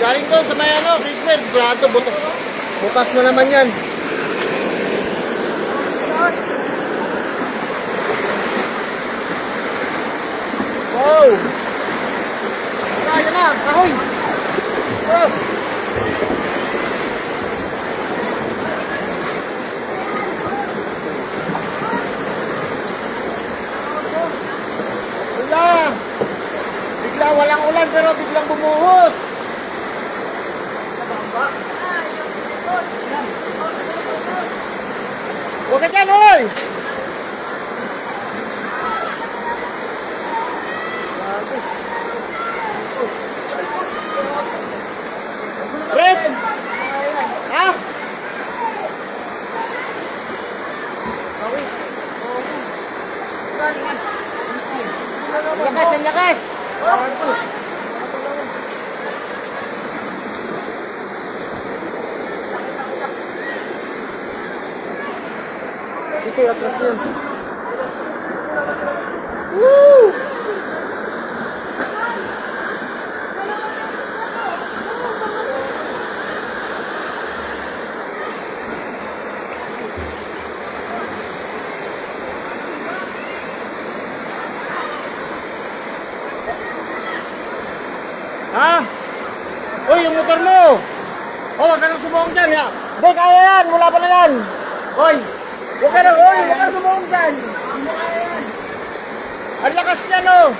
Galing doon sa may ano, Chrysler, brato, bukas na naman yan. Wow! Kaya na, kahoy! Oh! Kuya! Bigla walang ulan pero biglang bumuhos! Huwag ka dyan, oy! Red! Ha? Lakas, ang lakas! Ito, atras yun. Woo! Ha? Uy, yung motor mo! Oh, wag ka nang sumuong dyan, ha? Hindi, kaya yan! Mula pa na yan! Uy! Huwag ka nang sumuong dyan! Ang lakas niya, no?